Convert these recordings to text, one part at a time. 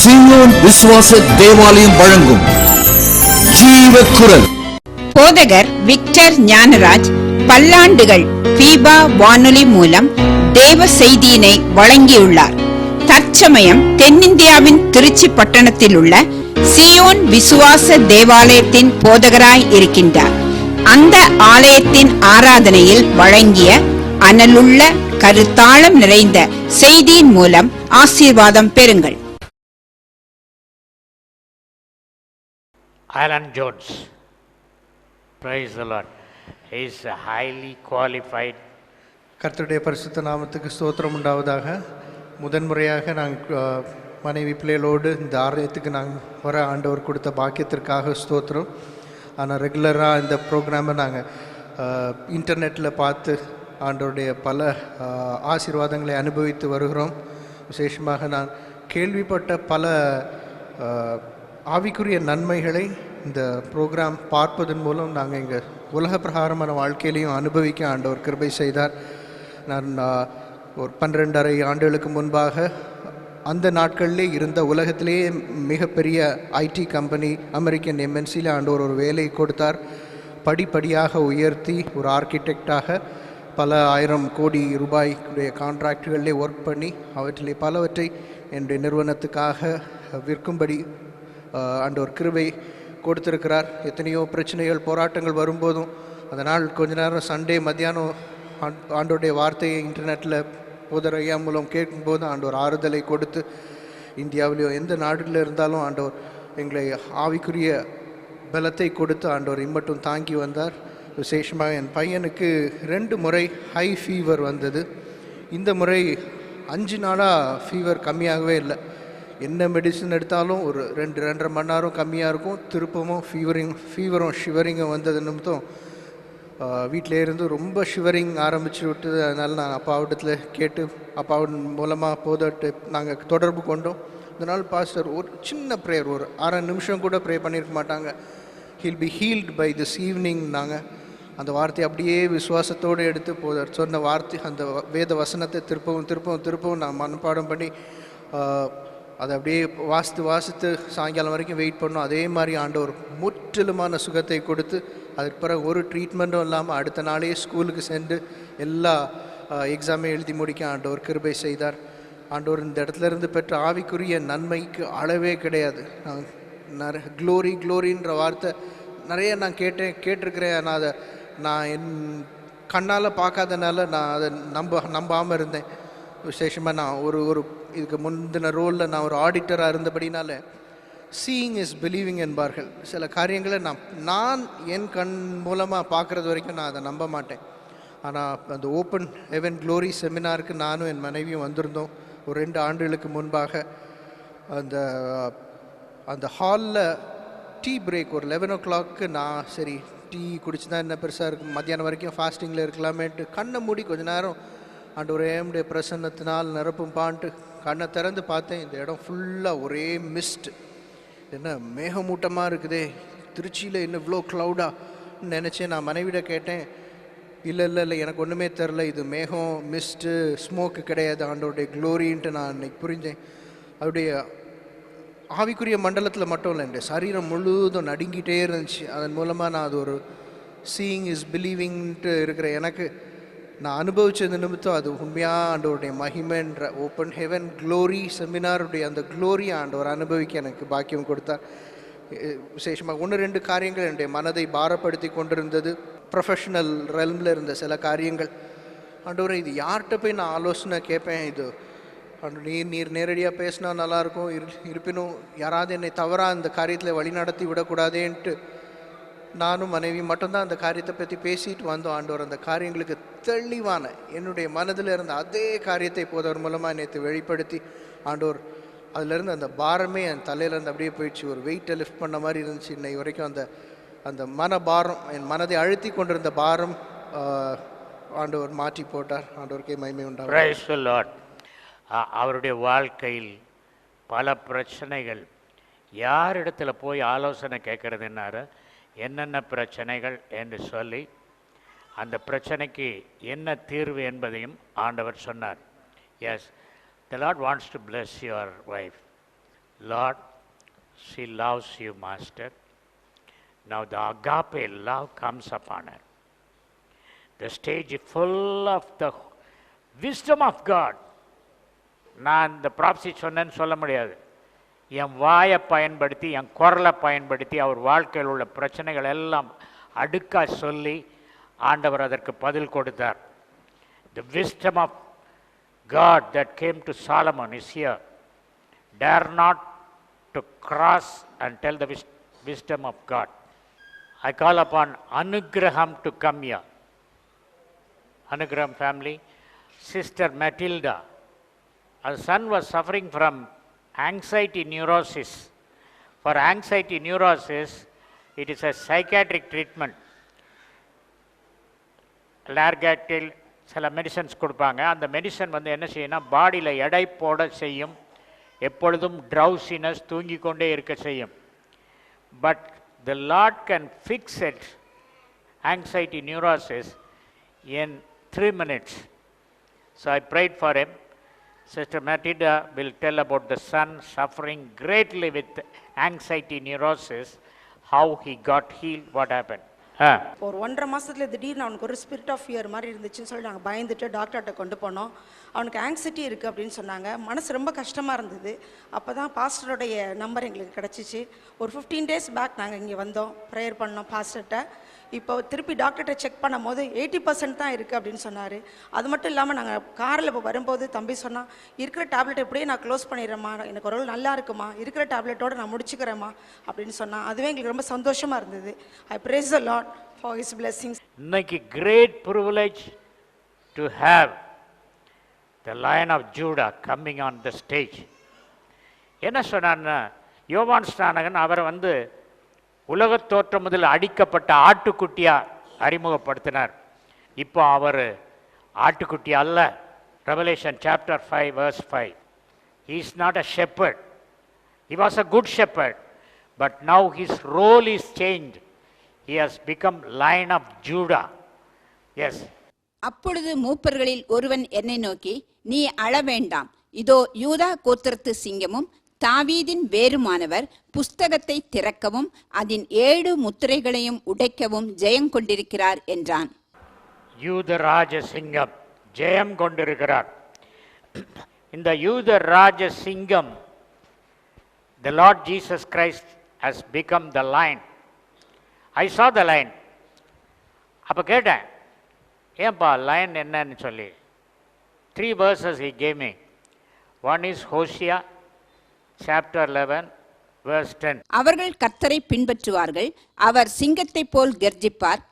சீயோன் விசுவாச தேவாலயம் வழங்கும் ஜீவ குரல். போதகர் விக்டர் ஞானராஜ் பல்லாண்டுகள் பீபா வானொலி மூலம் தேவ செய்தியினை வழங்கியுள்ளார். தற்சமயம் தென்னிந்தியாவின் திருச்சி பட்டணத்தில் உள்ள சீயோன் விசுவாச தேவாலயத்தின் போதகராய் இருக்கின்றார். அந்த ஆலயத்தின் ஆராதனையில் வழங்கிய அனலுள்ள கருத்தாளம் நிறைந்த செய்தியின் மூலம் ஆசீர்வாதம் பெறுங்கள். Alan Jones, praise the Lord. He is a highly qualified. கர்த்தருடைய பரிசுத்த நாமத்துக்கு ஸ்தோத்திரம் உண்டாவதாக. முதன்முறையாக நாங்கள் மனைவி பிள்ளைகளோடு இந்த ஆலயத்துக்கு நாங்கள் வர ஆண்டவர் கொடுத்த பாக்கியத்திற்காக ஸ்தோத்திரம். ஆனால் ரெகுலராக இந்த ப்ரோக்ராமை நாங்கள் இன்டர்நெட்டில் பார்த்து ஆண்டவருடைய பல ஆசீர்வாதங்களை அனுபவித்து வருகிறோம். விசேஷமாக நான் கேள்விப்பட்ட பல ஆவிக்குரிய நன்மைகளை இந்த ப்ரோக்ராம் பார்ப்பதன் மூலம் நாங்கள் எங்கள் உலக பிரகாரமான வாழ்க்கையிலையும் அனுபவிக்க ஆண்டவர் கிருபை செய்தார். நான் ஒரு 12.5 ஆண்டுகளுக்கு முன்பாக அந்த நாட்களிலே இருந்த உலகத்திலேயே மிகப்பெரிய ஐடி கம்பெனி அமெரிக்கன் எம்என்சியில் ஆண்டவர் ஒரு வேலை கொடுத்தார். படிப்படியாக உயர்த்தி ஒரு ஆர்கிடெக்டாக பல 1000 கோடி ரூபாய்க்குடைய கான்ட்ராக்டுகளிலே ஒர்க் பண்ணி அவற்றிலே பலவற்றை என்னுடைய நிறுவனத்துக்காக விற்கும்படி ஆண்டவர் கிருபை கொடுத்திருக்கிறார். எத்தனையோ பிரச்சனைகள் போராட்டங்கள் வரும்போதும் அதனால் கொஞ்ச நேரம் சண்டே மத்தியானம் ஆண்டோடைய வார்த்தையை இன்டர்நெட்டில் போதர் ஐயா மூலம் கேட்கும்போது ஆண்டவர் ஆறுதலை கொடுத்து இந்தியாவிலேயோ எந்த நாடுகளில் இருந்தாலும் ஆண்டவர் எங்களை ஆவிக்குரிய பலத்தை கொடுத்து ஆண்டவர் இம்மட்டும் தாங்கி வந்தார். விசேஷமாக என் பையனுக்கு 2 முறை ஹை ஃபீவர் வந்தது. இந்த முறை 5 நாளாக ஃபீவர் கம்மியாகவே இல்லை. என்ன மெடிசன் எடுத்தாலும் ஒரு 2-2.5 மணி நேரம் கம்மியாக இருக்கும். திருப்பமும் ஃபீவரும் ஷிவரிங்கும் வந்தது நிமித்தம் வீட்டிலே இருந்து ரொம்ப ஷிவரிங் ஆரம்பிச்சு விட்டது. அதனால் நான் அப்பாவிடத்தில் கேட்டு அப்பாவின் மூலமாக போதட்டு நாங்கள் தொடர்பு கொண்டோம். இதனால் பாஸ்டர் ஒரு சின்ன ப்ரேயர், ஒரு 1/2 நிமிஷம் கூட ப்ரே பண்ணியிருக்க மாட்டாங்க. Heal be healed by this evening. நாங்கள் அந்த வார்த்தையை அப்படியே விசுவாசத்தோடு எடுத்து போதர் சொன்ன வார்த்தை அந்த வேத வசனத்தை திருப்பவும் நான் மனப்பாடம் பண்ணி அதை அப்படியே வாசித்து சாயங்காலம் வரைக்கும் வெயிட் பண்ணோம். அதே மாதிரி ஆண்டவர் முற்றிலுமான சுகத்தை கொடுத்து அதுக்கு பிறகு ஒரு ட்ரீட்மெண்ட்டும் இல்லாமல் அடுத்த நாளே ஸ்கூலுக்கு சென்று எல்லா எக்ஸாமே எழுதி முடிக்க ஆண்டவர் கிருபை செய்தார். ஆண்டவர் இந்த இடத்துல இருந்து பெற்ற ஆவிக்குரிய நன்மைக்கு அளவே கிடையாது. க்ளோரின்ற வார்த்தை நிறைய நான் கேட்டிருக்கிறேன். நான் என் கண்ணால் பார்க்காதனால நான் அதை நம்பாமல் இருந்தேன். விசேஷமாக நான் ஒரு இதுக்கு முந்தின ரோலில் நான் ஒரு ஆடிட்டராக இருந்தபடினால சீயிங் இஸ் பிலீவிங் என்பார்கள். சில காரியங்களை நான் என் கண் மூலமாக பார்க்குறது வரைக்கும் நான் அதை நம்ப மாட்டேன். ஆனால் அந்த ஓப்பன் ஹெவன் க்ளோரி செமினாருக்கு நானும் என் மனைவியும் வந்திருந்தோம் ஒரு 2 ஆண்டுகளுக்கு முன்பாக. அந்த ஹாலில் டீ பிரேக் ஒரு 11 o'clock நான் சரி டீ குடிச்சு தான் என்ன பெருசாக இருக்கும், மத்தியானம் வரைக்கும் ஃபாஸ்டிங்கில் இருக்கலாமேன்ட்டு கண்ணை மூடி கொஞ்ச நேரம் ஆண்டவருடைய பிரசன்னத்தினால் நிரப்பும் பான்ட்டு கண்ணை திறந்து பார்த்தேன். இந்த இடம் ஃபுல்லாக ஒரே மிஸ்ட். என்ன மேகமூட்டமாக இருக்குதே, திருச்சியில் இன்னும் இவ்வளோ க்ளவுடாக நினச்சேன். நான் மனைவிட கேட்டேன், இல்லை எனக்கு ஒன்றுமே தெரில, இது மேகம் மிஸ்ட்டு ஸ்மோக்கு கிடையாது, ஆண்டவருடைய க்ளோரின்ட்டு நான் இன்னைக்கு புரிஞ்சேன். அவருடைய ஆவிக்குரிய மண்டலத்தில் மட்டும் இல்லை, என்னுடைய சரீரம் முழுவதும் நடுங்கிட்டே இருந்துச்சு. அதன் மூலமாக நான் அது ஒரு சீயிங் இஸ் பிலீவிங்ன்ட்டு இருக்கிற எனக்கு நான் அனுபவித்தது நிமித்தம் அது உண்மையாக ஆண்டவருடைய மகிமைன்ற ஓப்பன் ஹெவன் க்ளோரி செமினாருடைய அந்த க்ளோரி ஆண்டவர் அனுபவிக்க எனக்கு பாக்கியம் கொடுத்தார். விசேஷமாக 1-2 காரியங்கள் என்னுடைய மனதை பாரப்படுத்தி கொண்டிருந்தது. ப்ரொஃபஷனல் ரெல்மில் இருந்த சில காரியங்கள். ஆண்டவரை இது யார்கிட்ட போய் நான் ஆலோசனை கேட்பேன், இது நீர் நேரடியாக பேசினா நல்லாயிருக்கும், இருப்பினும் யாராவது என்னை தவறாக அந்த காரியத்தில் வழி நடத்தி விடக்கூடாதேன்ட்டு நானும் மனைவி மட்டும்தான் அந்த காரியத்தை பற்றி பேசிட்டு வந்தோம். ஆண்டவர் அந்த காரியங்களுக்கு தெளிவான என்னுடைய மனதில் இருந்த அதே காரியத்தை போதவர் மூலமாக நேற்று வெளிப்படுத்தி ஆண்டவர் அதிலிருந்து அந்த பாரமே என் தலையிலேருந்து அப்படியே போயிடுச்சு. ஒரு வெயிட்டை லிஃப்ட் பண்ண மாதிரி இருந்துச்சு. இன்னைக்கு வரைக்கும் அந்த மனபாரம், என் மனதை அழுத்தி கொண்டிருந்த பாரம் ஆண்டவர் மாற்றி போட்டார். ஆண்டவருக்கே மகிமை உண்டாகும். அவருடைய வாழ்க்கையில் பல பிரச்சனைகள், யாரிடத்தில் போய் ஆலோசனை கேட்கறதுன்னாரு, என்னென்ன பிரச்சனைகள் என்று சொல்லி அந்த பிரச்சனைக்கு என்ன தீர்வு என்பதையும் ஆண்டவர் சொன்னார். Yes, the Lord wants to bless your wife. Lord, she loves you, Master. Now the agape love comes upon her. The stage is full of the wisdom of God. நான் இந்த ப்ராப்சி சொன்னேன்னு சொல்ல முடியாது. என் வாயை பயன்படுத்தி, என் குரலை பயன்படுத்தி, அவர் வாழ்க்கையில் உள்ள பிரச்சனைகள் எல்லாம் அடுக்காக சொல்லி ஆண்டவர் அதற்கு பதில் கொடுத்தார். The wisdom of God that came to Solomon is here. Dare not to cross and tell the wisdom of God. I call upon Anugraham to come here. Anugraham family, Sister Matilda. Her son was suffering from anxiety neurosis. For anxiety neurosis, it is a psychiatric treatment. லார்கேட்டில் சில medicines கொடுப்பாங்க. அந்த medicine வந்து என்ன செய்யணும்னா பாடியில் எடை போட செய்யும், எப்பொழுதும் ட்ரௌசினஸ் தூங்கி கொண்டே இருக்க செய்யும். But the Lord can fix it anxiety neurosis in 3 minutes. So I prayed for him. Sister Matilda will tell about the son suffering greatly with anxiety neurosis, how he got healed, what happened. ஒரு 1.5 மாதத்துல திடீர்னு அவனுக்கு ஒரு spirit of fear மாதிரி இருந்துச்சுன்னு சொல்லி நாங்கள் பயந்துட்டு டாக்டர்கிட்ட கொண்டு போனோம். அவனுக்கு ஆங்ஸைட்டி இருக்குது அப்படின்னு சொன்னாங்க. மனசு ரொம்ப கஷ்டமாக இருந்தது. அப்போ தான் பாஸ்டருடைய நம்பர் எங்களுக்கு கிடச்சிச்சு. ஒரு 15 days பேக் நாங்கள் இங்கே வந்தோம், ப்ரேயர் பண்ணோம் பாஸ்டர்கிட்ட. இப்போ திருப்பி டாக்டர்கிட்ட செக் பண்ணும் போது 80% தான் இருக்குது அப்படின்னு சொன்னார். அது மட்டும் இல்லாமல் நாங்கள் காரில் இப்போ வரும்போது தம்பி சொன்னால், இருக்கிற டேப்லெட் எப்படியே நான் க்ளோஸ் பண்ணிடுறேம்மா, எனக்கு ஒரு நல்லா இருக்குமா, இருக்கிற டேப்லெட்டோடு நான் முடிச்சுக்கிறேம்மா அப்படின்னு சொன்னால், அதுவே எங்களுக்கு ரொம்ப சந்தோஷமாக இருந்தது. ஐ praise the Lord for his blessings. இன்னைக்கு great privilege to have the Lion of Judah coming on the stage. என்ன சொன்னார்னா, யோவான் ஸ்நானகன் அவரை வந்து உலகத் தோற்றம் முதல் அடிக்கப்பட்ட ஆட்டுக்குட்டியாக அறிமுகப்படுத்தினார். இப்போ அவர் ஆட்டுக்குட்டி அல்ல. Revelation chapter 5 verse 5. He is not a shepherd. He was a good shepherd, but now his role is changed. He has become Lion of Judah. Yes. அப்பொழுது மூப்பர்களில் ஒருவன் என்னை நோக்கி, நீ அழ வேண்டாம், இதோ யூதா கோத்திரத்து சிங்கமும் தாவீதின் வேறுமானவர் புஸ்தகத்தை திறக்கவும் அதன் 7 முத்திரைகளையும் உடைக்கவும் ஜெயம் கொண்டிருக்கிறார் என்றான். யூத ராஜ சிங்கம் ஜெயம் கொண்டிருக்கிறார். இந்த யூத ராஜ சிங்கம், the Lord Jesus Christ has become the lion. I saw the lion. அப்போ கேட்டேன், ஏன்பா lion என்னன்னு சொல்லி. 3 verses he gave me. One is Hosea chapter 11 verse 10. அவர்கள் கர்த்தரை பின்பற்றுவார்கள், அவர் சிங்கத்தை போல் கர்ஜிப்பார்,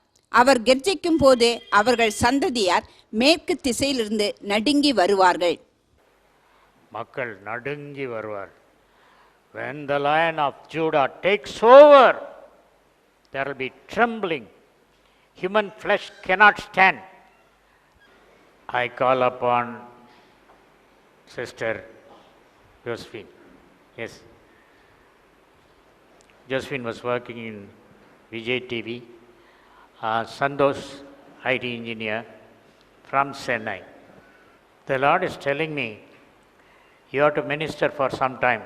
அவர் கர்ஜிக்கும் போது அவர்கள் சந்ததியார் மேற்கு திசையிலிருந்து நடுங்கி வருவார்கள். மக்கள் நடுங்கி வருவார். When the Lion of Judah takes over, there will be trembling. Human flesh cannot stand. I call upon Sister Josephine. Yes. Josephine was working in Vijay TV. Sandosh, IT engineer from Chennai. The Lord is telling me, you have to minister for some time.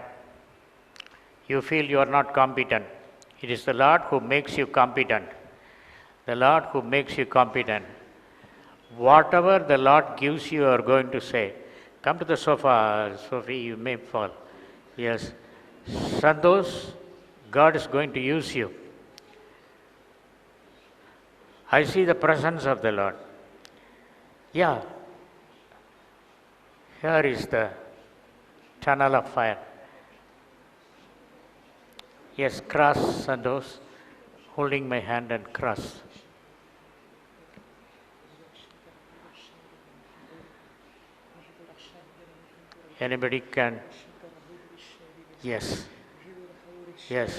You feel you are not competent. It is the Lord who makes you competent. The Lord who makes you competent. Whatever the Lord gives you, you are going to say. Come to the sofa, Sophie, you may fall. Yes. Santosh, God is going to use you. I see the presence of the Lord. Yeah. Here is the tunnel of fire. Yes, cross, Santosh, holding my hand and cross. Anybody can? Yes. Yes.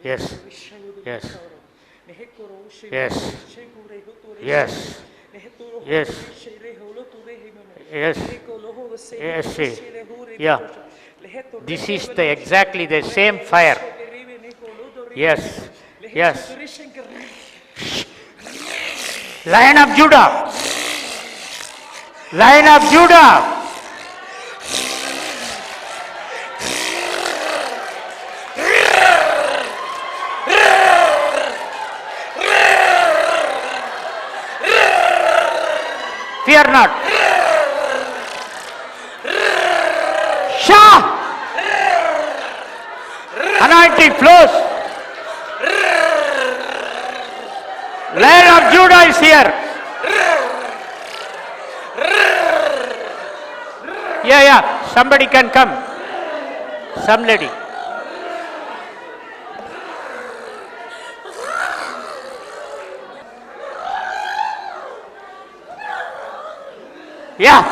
Yes. Yes. Yes. Yes. Yes. Yes. Yes. Yeah. This is exactly the same fire. Yes. Yes. Lion of Judah. Lion of Judah. fear not. Shah! Anointing flows. Lion of Judah is here. Yeah, somebody can come. Some lady. Yeah.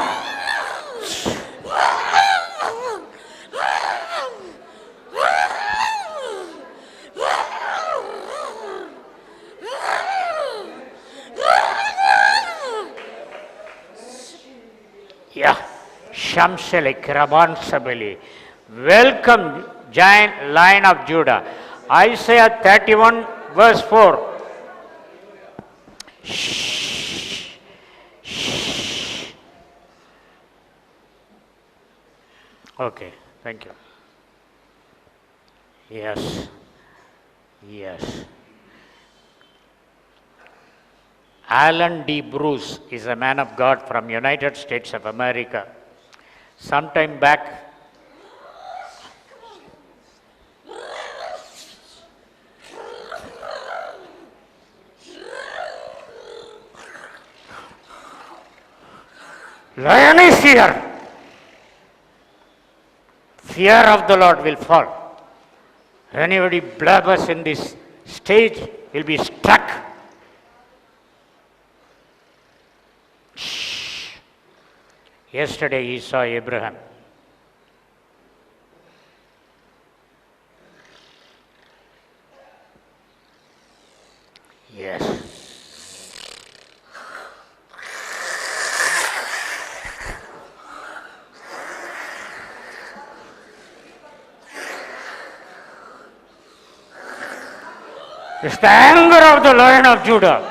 Yeah. Shamshele Kiraban Sabeli. Welcome, giant Lion of Judah. Isaiah 31, verse 4. Shh. Shh. Okay, thank you. Yes. Yes. Alan D. Bruce is a man of God from United States of America. Sometime back, Lion is here. Fear of the Lord will fall. Anybody blabbers in this stage will be struck. Shh. Yesterday he saw Abraham. Yes. It's the anger of the Lion of Judah.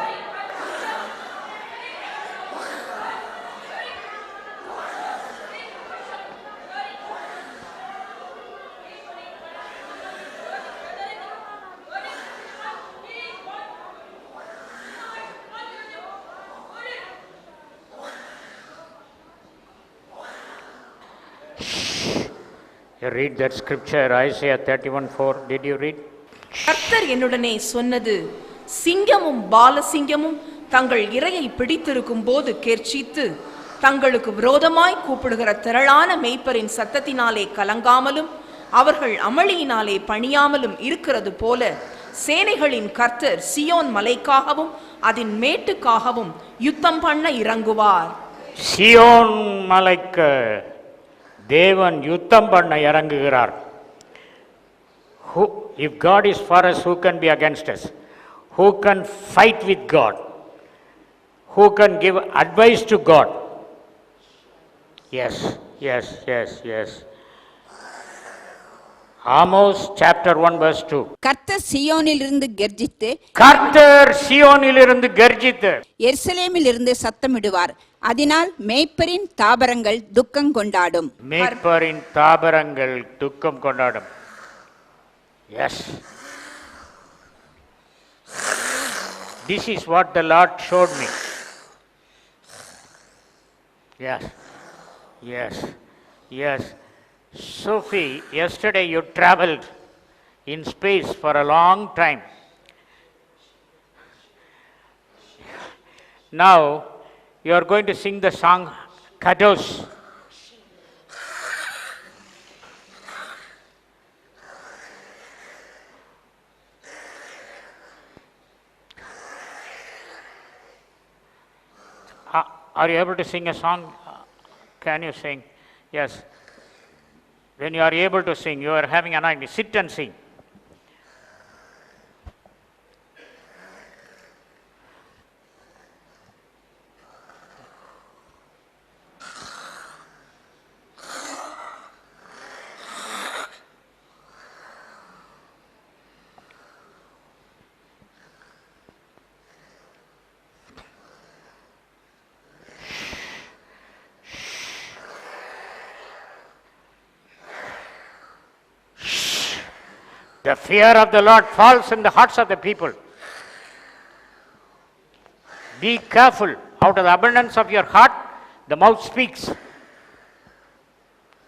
You read that scripture, Isaiah 31:4. Did you read? கர்த்தர் என்னுடனே சொன்னது, சிங்கமும் பாலசிங்கமும் தங்கள் இரையை பிடித்திருக்கும் போது கெர்ச்சித்து தங்களுக்கு விரோதமாய் கூப்பிடுகிற திரளான மேய்ப்பரின் சத்தத்தினாலே கலங்காமலும் அவர்கள் அமளியினாலே பணியாமலும் இருக்கிறது போல சேனைகளின் கர்த்தர் சியோன் மலைக்காகவும் அதன் மேட்டுக்காகவும் யுத்தம் பண்ண இறங்குவார். சியோன் மலைக்கு தேவன் யுத்தம் பண்ண இறங்குகிறார். If God is for us, who can be against us? Who can fight with God? Who can give advice to God? Yes, yes, yes, yes. Amos chapter 1 verse 2. கர்த்தர் சீயோனிலிருந்து கர்ஜித்து கர்த்தர் சீயோனிலிருந்து கர்ஜித்து எருசலேமிலிருந்து சத்தமிடுவார். அதனால் மேய்ப்பரின் தாபரங்கள் துக்கம் கொண்டாடும். மேய்ப்பரின் தாபரங்கள் துக்கம் கொண்டாடும். Yes. This is what the Lord showed me. Yes. Yes. Yes. Sophie, yesterday you traveled in space for a long time. Now you are going to sing the song Kadosh. Are you able to sing a song? Can you sing? Yes. When you are able to sing, you are having an anointing. Sit and sing. The fear of the Lord falls in the hearts of the people. Be careful. Out of the abundance of your heart, The mouth speaks.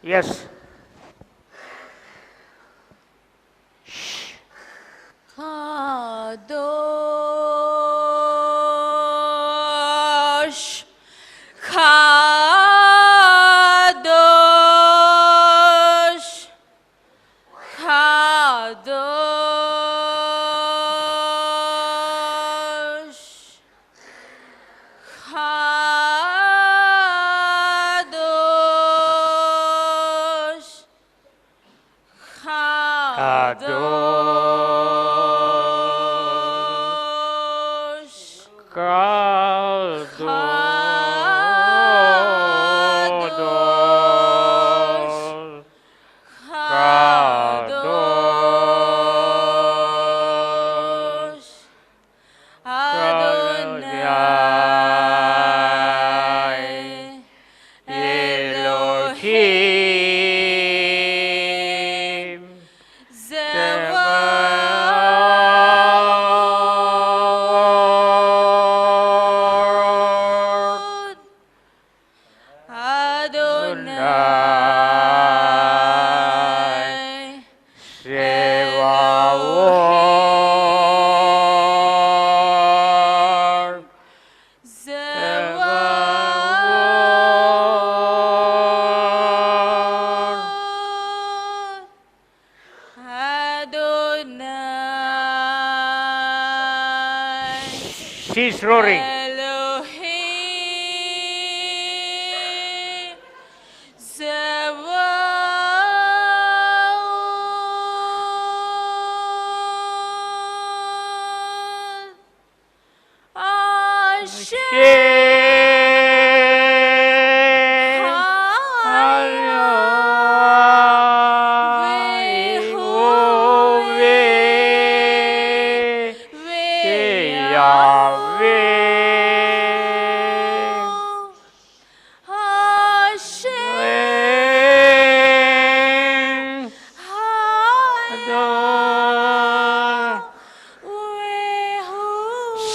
Yes. Kadosh, Kadosh, Kadosh, Kadosh, Kadosh, Kadosh. Kadosh, Adonai, Elohim. Zevaot, Adonai, Sevaot. Zevaot, Adonai, She's roaring. Elohim, Zevaot,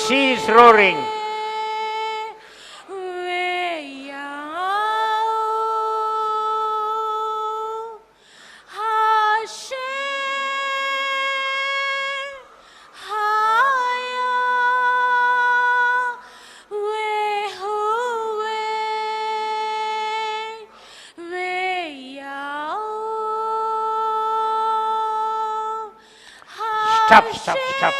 She's roaring. Stop, stop, stop.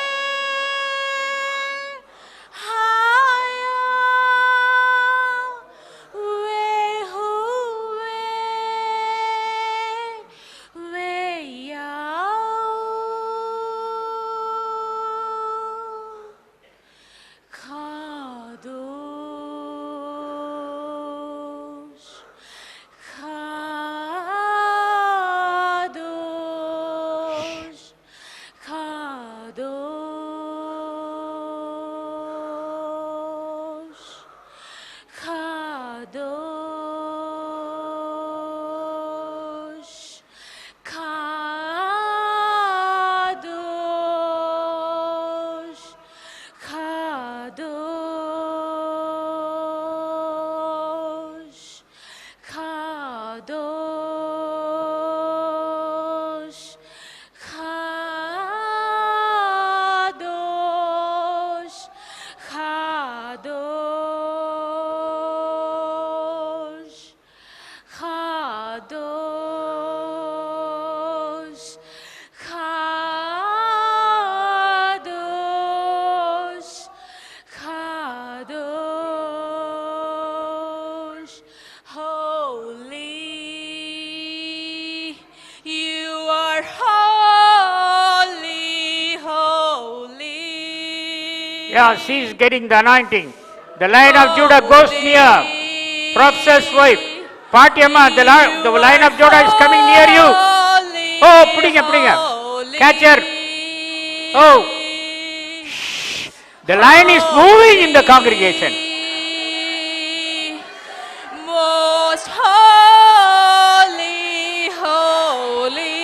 Yeah, she's getting the anointing. The Lion of Judah goes near. Prophet's wife. Patiama, the Lion of Judah is coming near you. Oh, putting her. Catch her. Oh. Shh. The lion is moving in the congregation. Most holy, holy.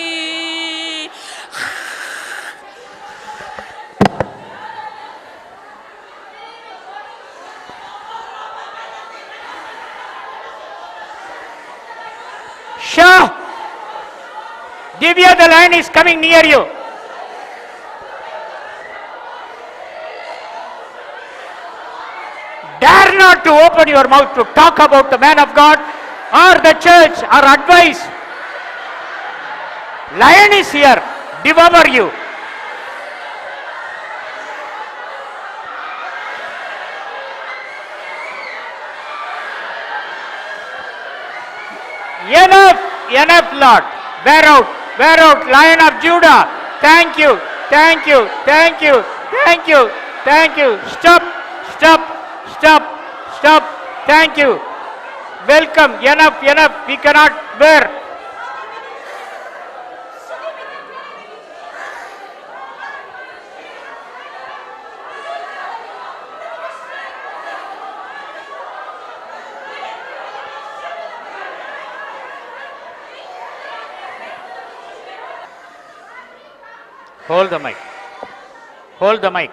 Shah! Divya, the lion is coming near you. Dare not to open your mouth to talk about the man of God or the church or advice. Lion is here, devour you. Enough, enough, Lord. Wear out, Lion of Judah. Thank you, thank you, thank you, thank you, thank you. Stop, stop, stop, stop. Thank you. Welcome. Enough, enough. We cannot bear. Hold the mic. Hold the mic.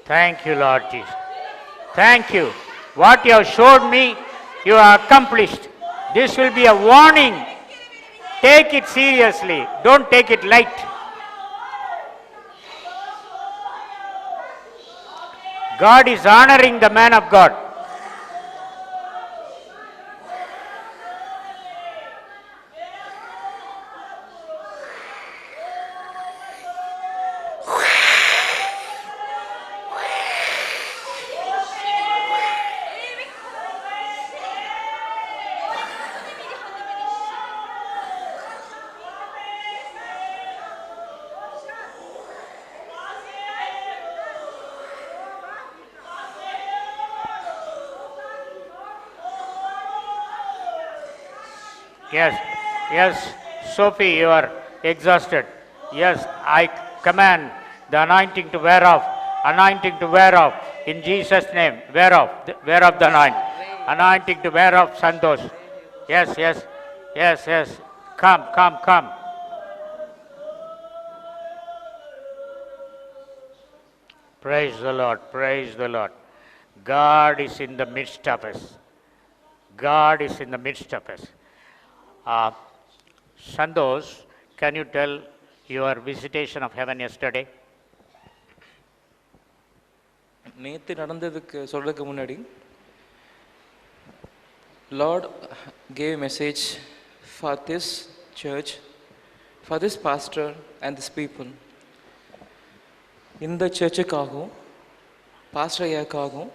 Thank you, Lord Jesus. Thank you. What you have showed me, you have accomplished. This will be a warning. Take it seriously. Don't take it light. God is honoring the man of God. Yes, yes, Sophie, you are exhausted. Yes, I command the anointing to wear off. Anointing to wear off. In Jesus' name, wear off. Wear off the anointing. Anointing to wear off, Santosh. Yes, yes, yes, yes. Come, come, come. Praise the Lord, praise the Lord. God is in the midst of us. God is in the midst of us. Santosh, can you tell your visitation of heaven yesterday? நேற்று நடந்ததுக்கு சொல்றதுக்கு முன்னாடி Lord gave a message for this church, for this pastor and this people. இந்த சர்ச்சுக்காகவும் pastor ஐயாக்காகவும்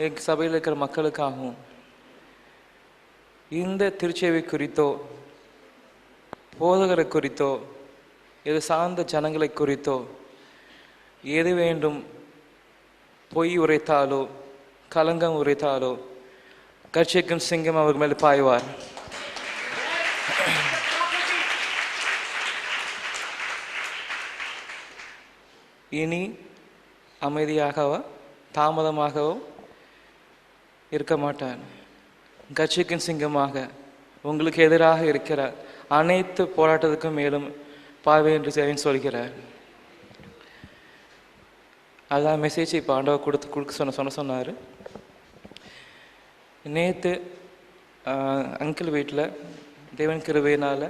எங்கள் சபையில் இருக்கிற மக்களுக்காகவும் இந்த திருச்சேவை குறித்தோ போதகரை குறித்தோ இது சார்ந்த ஜனங்களை குறித்தோ எது வேண்டும் பொய் உரைத்தாலோ கலங்கம் உரைத்தாலோ கர்ச்சிக்கும் சிங்கம் அவர் மேல் பாய்வார். இனி அமைதியாகவோ தாமதமாகவோ இருக்க மாட்டார். கர்ச்சிக்கும் சிங்கமாக உங்களுக்கு எதிராக இருக்கிற அனைத்து போராட்டத்துக்கும் மேலும் பாய்வே என்று சொல்கிறார். அதான் மெசேஜ் இப்போ ஆண்டவர் கொடுக்க சொன்னார். நேற்று அங்கிள் வீட்டில் தேவன் கிருபையினால்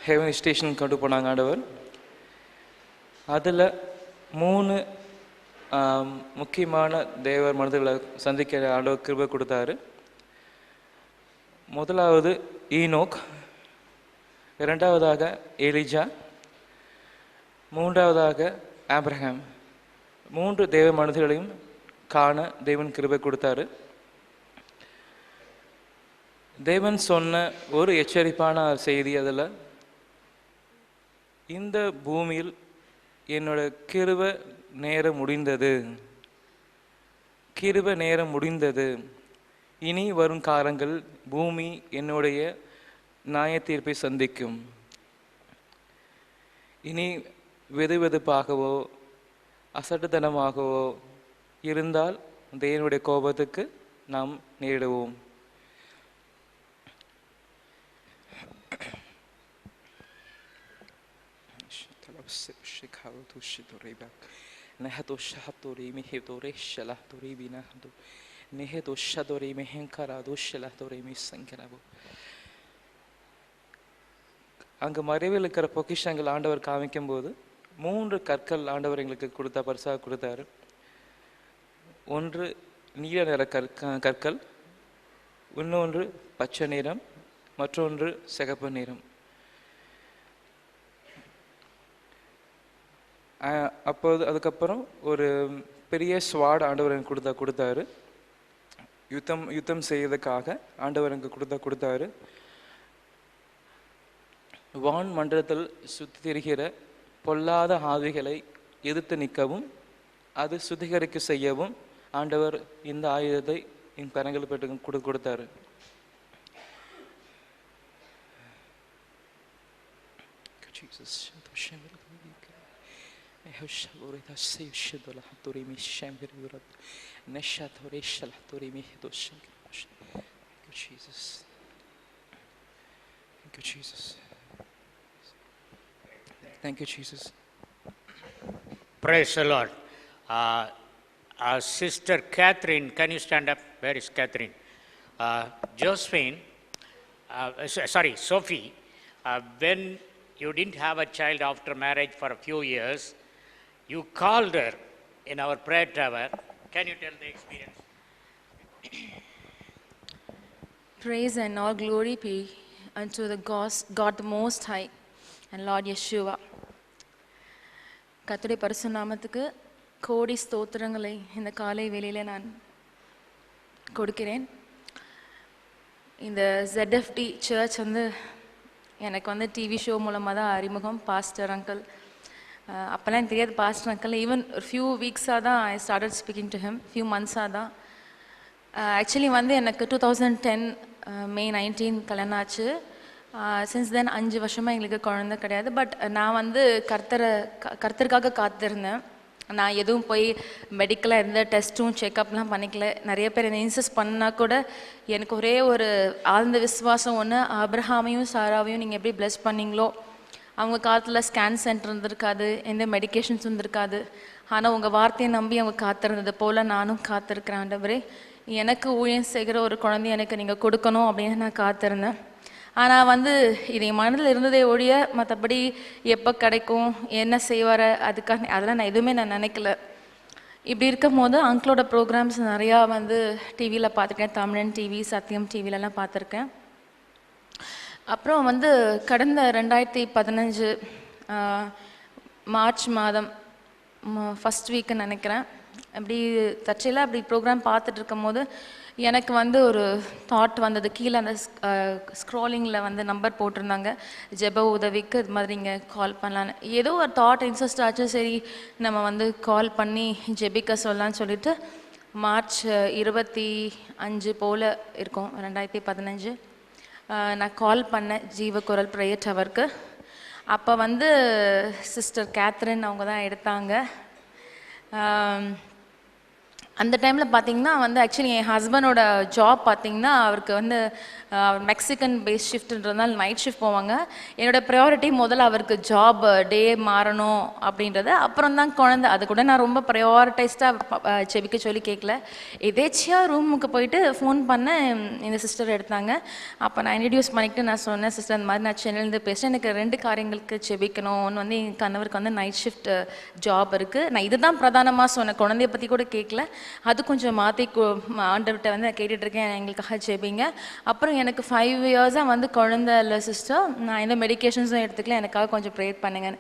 ஹெவன் ஸ்டேஷன் கொண்டு போனாங்க ஆண்டவர். அதில் 3 முக்கியமான தேவர் மனிதர்களை சந்திக்க ஆண்டவர் கிருபை கொடுத்தாரு. முதலாவது ஈனோக், இரண்டாவதாக எலிஜா, மூன்றாவதாக ஆப்ரஹாம். 3 தேவ மனிதர்களையும் காண தேவன் கிருபை கொடுத்தாரு. தேவன் சொன்ன ஒரு எச்சரிப்பான செய்தி, அதில் இந்த பூமியில் என்னோட கிருபை நேரம் முடிந்தது, கிருபை நேரம் முடிந்தது. இனி வரும் காலங்கள் பூமி என்னுடைய நியாய தீர்ப்பை சந்திக்கும். இனி வெதுவெதுப்பாகவோ அசட்டுத்தனமாகவோ இருந்தால் தேவனுடைய கோபத்துக்கு நாம் நேரிடுவோம். அங்கு மறைவில் இருக்கிற பொக்கிஷங்கள் ஆண்டவர் காமிக்கும் போது 3 கற்கள் ஆண்டவர் எங்களுக்கு பரிசாக கொடுத்தாரு. ஒன்று நீல நிற கற்கள், இன்னொன்று பச்சை நிறம், மற்றொன்று சிகப்பு நிறம். அப்போது அதுக்கப்புறம் ஒரு பெரிய ஸ்வாட் ஆண்டவர் எனக்கு கொடுத்தாரு. யுத்தம் செய்வதற்காக ஆண்டவர் எனக்கு கொடுத்தாரு. வான் மண்டலத்தில் சுற்றி திரிகிற பொல்லாத ஆவிகளை எதிர்த்து நிற்கவும் அது சுத்திகரிக்க செய்யவும் ஆண்டவர் இந்த ஆயுதத்தை என் கரங்கள் பெற்று கொடுத்தாரு. Thank you, Jesus. Praise the Lord. Sister Catherine, can you stand up? Where is Catherine? Josephine, Sophie, when you didn't have a child after marriage for a few years, you called her in our prayer tower. Can you tell the experience? Praise and all glory be unto the God the Most High and Lord Yeshua. கர்த்தருடைய பரிசுத்த நாமத்துக்கு கோடி ஸ்தோத்திரங்களை இந்த காலை வேளையில் நான் கொடுக்கிறேன். இந்த ZFD சர்ச் எனக்கு டிவி ஷோ மூலமாக தான் அறிமுகம். பாஸ்டர் அங்கிள், அப்போல்லாம் எனக்கு தெரியாது பாஸ்டர் அங்கிள். ஈவன் ஒரு ஃபியூ வீக்ஸாக தான் I started speaking to him. Few மந்த்ஸாக தான். ஆக்சுவலி எனக்கு 2010 May 19 கல்யாணம் ஆச்சு. சின்ஸ் தென் 5 வருஷமாக எங்களுக்கு குழந்தை கிடையாது. பட் நான் கர்த்தருக்காக காத்திருந்தேன். நான் எதுவும் போய் மெடிக்கலாக எந்த டெஸ்ட்டும் செக்கப்லாம் பண்ணிக்கல. நிறைய பேர் என்னை இன்சிஸ்ட் பண்ணால் கூட எனக்கு ஒரே ஒரு ஆழ்ந்த விசுவாசம் ஒன்று, ஆபிரகாமையும் சாராவையும் நீங்கள் எப்படி பிளஸ் பண்ணீங்களோ, அவங்க காலத்தில் ஸ்கேன் சென்டர் இருந்திருக்காது, எந்த மெடிக்கேஷன்ஸ் இருந்திருக்காது. ஆனால் உங்கள் வார்த்தையை நம்பி அவங்க காத்திருந்தது போல் நானும் காத்திருக்கிறேன். ஆண்டவரே, எனக்கு ஊழியம் செய்கிற ஒரு குழந்தைய எனக்கு நீங்கள் கொடுக்கணும் அப்படின்னு நான் காத்திருந்தேன். ஆனால் இது என் மனதில் இருந்ததே ஒழிய மற்றபடி எப்போ கிடைக்கும், என்ன செய்வார், அதெல்லாம் நான் எதுவுமே நினைக்கல. இப்படி இருக்கும் போது அங்கிளோட ப்ரோக்ராம்ஸ் நிறையா டிவியில் பார்த்துருக்கேன். தமிழன் டிவி, சத்தியம் டிவிலெலாம் பார்த்துருக்கேன். அப்புறம் கடந்த 2015 மார்ச் மாதம் ஃபஸ்ட் வீக்குன்னு நினைக்கிறேன், அப்படி தற்செயலாக அப்படி ப்ரோக்ராம் பார்த்துட்டு இருக்கும் போது எனக்கு ஒரு தாட் வந்தது. கீழே அந்த ஸ்க்ரோலிங்கில் நம்பர் போட்டிருந்தாங்க, ஜெப உதவிக்கு இது மாதிரி இங்கே கால் பண்ணலான்னு. ஏதோ ஒரு தாட் இன்ட்ரெஸ்ட் ஆச்சு. சரி நம்ம கால் பண்ணி ஜெபிக்க சொல்லலான்னு சொல்லிட்டு மார்ச் 25 போல் இருக்கும் 2015 நான் கால் பண்ணேன் ஜீவக்குரல் ப்ரேயர் டவருக்கு. அப்போ சிஸ்டர் கேத்ரின் அவங்க தான் எடுத்தாங்க. அந்த டைமில் பார்த்திங்கன்னா ஆக்சுவலி என் ஹஸ்பண்டோட ஜாப் பார்த்திங்கன்னா அவருக்கு அவர் மெக்சிகன் பேஸ் ஷிஃப்ட்ன்றதுனால நைட் ஷிஃப்ட் போவாங்க. என்னோடய ப்ரையாரிட்டி முதல்ல அவருக்கு ஜாப் டே மாறணும் அப்படின்றது. அப்புறம் தான் குழந்தை. அது கூட நான் ரொம்ப ப்ரையாரிட்டைஸ்டாக செபிக்க சொல்லி கேட்கல. எதேச்சியாக ரூமுக்கு போயிட்டு ஃபோன் பண்ணேன், இந்த சிஸ்டர் எடுத்தாங்க. அப்போ நான் இன்ட்ரடியூஸ் பண்ணிக்கிட்டு நான் சொன்னேன், சிஸ்டர் இந்த மாதிரி நான் சென்னையிலேருந்து பேசுகிறேன், எனக்கு 2 காரியங்களுக்கு செபிக்கணும். ஒன்று என் கணவருக்கு நைட் ஷிஃப்ட் ஜாப் இருக்குது. நான் இதுதான் பிரதானமாக சொன்னேன், குழந்தைய பற்றி கூட கேட்கல. அது கொஞ்சம் மாற்றி ஆண்டவர்கிட்ட கேட்டுட்ருக்கேன், எங்களுக்காக ஜெபிங்க. அப்புறம் எனக்கு 5 இயர்ஸாக குழந்தை இல்லை சிஸ்டர், நான் எந்த மெடிக்கேஷன்ஸும் எடுத்துக்கல, எனக்காக கொஞ்சம் ப்ரேயர் பண்ணுங்கன்னு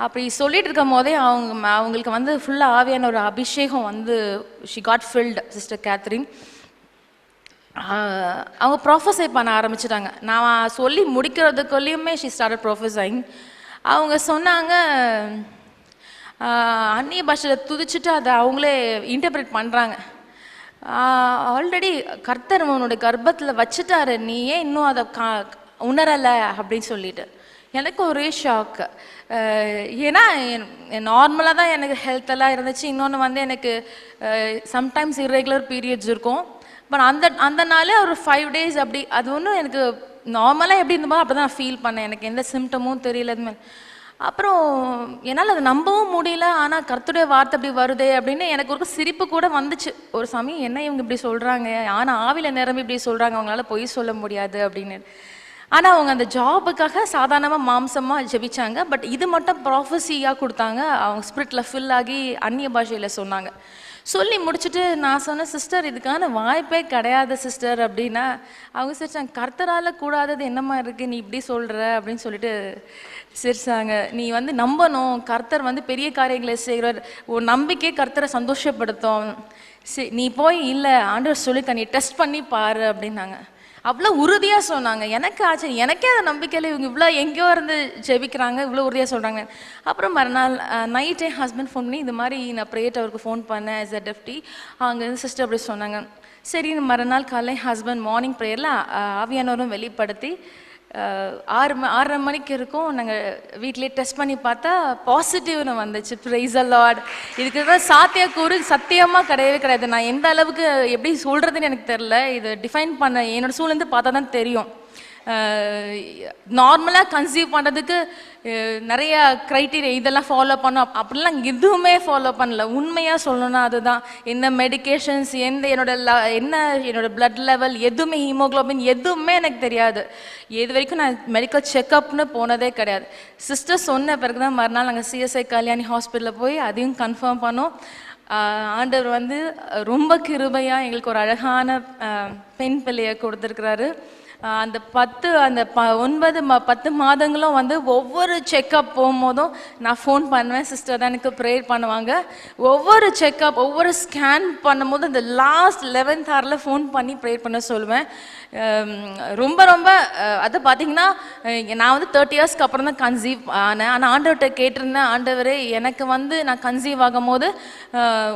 அப்படி சொல்லிட்டு இருக்கும் போதே அவங்களுக்கு ஃபுல்லாக ஆவியான ஒரு அபிஷேகம் she got filled. Sister Catherine அவங்க ப்ரொஃபஸை பண்ண ஆரம்பிச்சிட்டாங்க. நான் சொல்லி முடிக்கிறதுக்குள்ளேயுமே ஷி ஸ்டார்டட் ப்ரொஃபஸைங். அவங்க சொன்னாங்க, அந்நிய பாஷையில் துதிச்சுட்டு அதை அவங்களே இன்டர்பிரேட் பண்ணுறாங்க. ஆல்ரெடி கர்த்தர் உன்னோட கர்ப்பத்தில் வச்சுட்டாரு, நீ ஏன் இன்னும் அதை உணரலை அப்படின்னு சொல்லிட்டு எனக்கு ஒரே ஷாக்கு. ஏன்னா நார்மலாக தான் எனக்கு ஹெல்த்தெல்லாம் இருந்துச்சு. இன்னொன்று வந்து எனக்கு சம்டைம்ஸ் இர்ரெகுலர் பீரியட்ஸ் இருக்கும். பட் அந்த நாளே ஒரு 5 days அப்படி அது ஒன்றும் எனக்கு நார்மலாக எப்படி இருந்தமோ அப்படி தான் நான் ஃபீல் பண்ணேன். எனக்கு எந்த சிம்டமும் தெரியல அதுமாதிரி. அப்புறம் என்னால் அதை நம்பவும் முடியல. ஆனால் கர்த்தருடைய வார்த்தை அப்படி வருதே அப்படின்னு எனக்கு ஒரு சிரிப்பு கூட வந்துச்சு ஒரு சமயம். என்ன இவங்க இப்படி சொல்கிறாங்க, ஆனால் ஆவியில் நிரம்பி இப்படி சொல்கிறாங்க, அவங்களால பொய் சொல்ல முடியாது அப்படின்னு. ஆனால் அவங்க அந்த ஜாபுக்காக சாதாரணமாக மாம்சமாக ஜெபிச்சாங்க. பட் இது மட்டும் ப்ராஃபஸியாக கொடுத்தாங்க. அவங்க ஸ்பிரிட்டில் ஃபில் ஆகி அந்நிய பாஷையில் சொன்னாங்க. சொல்லி முடிச்சுட்டு நான் சொன்னேன், சிஸ்டர் இதுக்கான வாய்ப்பே கிடையாது சிஸ்டர் அப்படின்னா. அவங்க சிரிச்சாங்க, கர்த்தரால் கூடாதது என்னம்மா இருக்குது நீ இப்படி சொல்கிற அப்படின்னு சொல்லிட்டு சிரிச்சாங்க. நீ வந்து நம்பணும், கர்த்தர் வந்து பெரிய காரியங்களை செய்கிறார், உன் நம்பிக்கை கர்த்தரை சந்தோஷப்படுத்தும். சரி நீ போய் இல்லை ஆண்டவர் சொல்லிக்க நீ டெஸ்ட் பண்ணி பாரு அப்படின்னாங்க. அவ்வளோ உறுதியாக சொன்னாங்க. எனக்கு ஆச்சரியம், எனக்கே அந்த நம்பிக்கையில் இவங்க இவ்வளோ எங்கேயோ இருந்து ஜெபிக்கிறாங்க, இவ்வளோ உறுதியாக சொல்கிறாங்க. அப்புறம் மறுநாள் நைட்டே ஹஸ்பண்ட் ஃபோன் பண்ணி இது மாதிரி நான் ப்ரேயர்ட் அவருக்கு ஃபோன் பண்ணேன் ZFT. அங்கே சிஸ்டர் அப்படி சொன்னாங்க. சரி மறுநாள் காலை ஹஸ்பண்ட் மார்னிங் ப்ரேயரில் ஆவியானவரும் வெளிப்படுத்தி 6:30 மணிக்கு இருக்கும். நாங்கள் வீட்டிலேயே டெஸ்ட் பண்ணி பார்த்தா பாசிட்டிவ்னு வந்துச்சு. ப்ரைஸ் தி லார்ட். இதுக்கு தான் சாத்தியக்கூறு சத்தியமாக கிடையவே கிடையாது. நான் எந்த அளவுக்கு எப்படி சொல்கிறதுன்னு எனக்கு தெரில. இது டிஃபைன் பண்ண என்னோடய சூழ்நிலை பார்த்தா தான் தெரியும். நார்மலாக கன்சீவ் பண்ணுறதுக்கு நிறைய க்ரைட்டீரியா இதெல்லாம் ஃபாலோ பண்ணோம் அப்படிலாம் எதுவுமே ஃபாலோ பண்ணல. உண்மையாக சொல்லணும்னா அதுதான். எந்த மெடிக்கேஷன்ஸ் என்னோட பிளட் லெவல் எதுவுமே ஹீமோக்ளோபின் எதுவுமே எனக்கு தெரியாது. இது வரைக்கும் நான் மெடிக்கல் செக்கப்னு போனதே கிடையாது. சிஸ்டர் சொன்ன பிறகு தான் மறுநாள் நாங்கள் CSI கல்யாணி ஹாஸ்பிட்டலில் போய் அதையும் கன்ஃபார்ம் பண்ணோம். ஆண்டவர் வந்து ரொம்ப கிருபையாக எங்களுக்கு ஒரு அழகான பெண் பிள்ளையை கொடுத்துருக்குறாரு. அந்த 10 மாதங்களும் வந்து ஒவ்வொரு செக்கப் போகும்போதும் நான் ஃபோன் பண்ணுவேன். சிஸ்டர் தான் எனக்கு ப்ரேயர் பண்ணுவாங்க. ஒவ்வொரு செக்கப் ஒவ்வொரு ஸ்கேன் பண்ணும்போது அந்த லாஸ்ட் 11th hour ஃபோன் பண்ணி ப்ரேயர் பண்ண சொல்லுவேன். ரொம்ப ரொம்ப அதை பார்த்தீங்கன்னா நான் வந்து 30 yearsக்கு அப்புறம் தான் கன்சீவ் ஆனேன். ஆனால் ஆண்டவர்கிட்ட கேட்டிருந்தேன், ஆண்டவரே எனக்கு வந்து நான் கன்சீவ் ஆகும் போது